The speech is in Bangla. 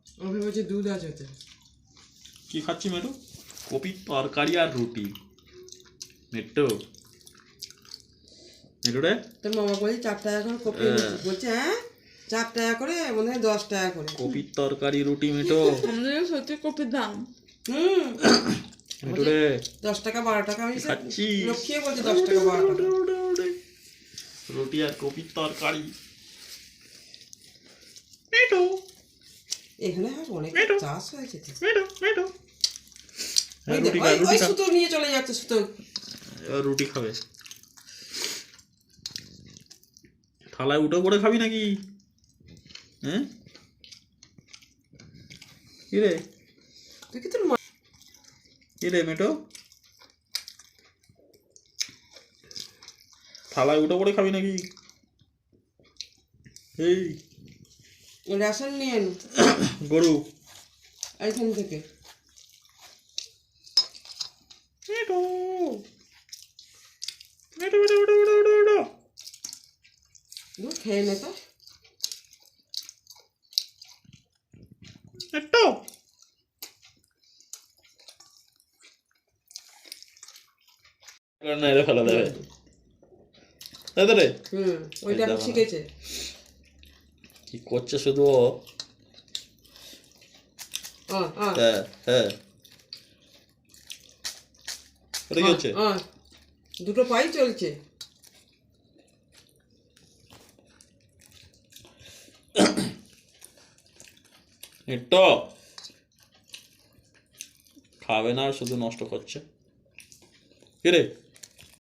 আমি বলছি দুধ আছে তো। কি খাচ্ছি মেটু? কপির তরকারি আর রুটি। মেট্টো মেটু রে, তোর মামা বলছে 4 টাকা করে কপি এনেছি। বলছে হ্যাঁ 4 টাকা করে, মনে হয় 10 টাকা করে। কপির তরকারি রুটি মেটো। আমাদের সত্যি কপির দাম। মেটু রে 10 টাকা 12 টাকা আমি খাচ্ছি। লক্ষ্মী বলছে 10 টাকা 12 টাকা। রুটি আর কপির তরকারি। মেটু এখানে অনেক চাষ হয়েছে তো। মেটু মেটু। ওই রুটি দেখ, খা, ওই রুটি খা। সুতো নিয়ে চলে যাচ্ছে সুতো। রুটি খাবে। থালায় উঠে পড়ে খাবি নাকি? হ্যাঁ কি রে, তুই কি তোর কি রে মেটো? থালায় উঠে পড়ে খাবি নাকি? এই রেশন নিয়ে এনো গরু। এইখান থেকে। মেটো মেটো মেটো মেটো মেটো মেটো মেটো। দুধ খেয়ে নে তো। মেটো না, এটা ফেলা দেবে তাই তো রে। ওইটা এখন শিখেছে। কি করছে শুধু ও? হ্যাঁ হ্যাঁ, ওটা কি হচ্ছে? দুটো পাই চলছে। এটা খাবে না, শুধু নষ্ট করছে। কি রে?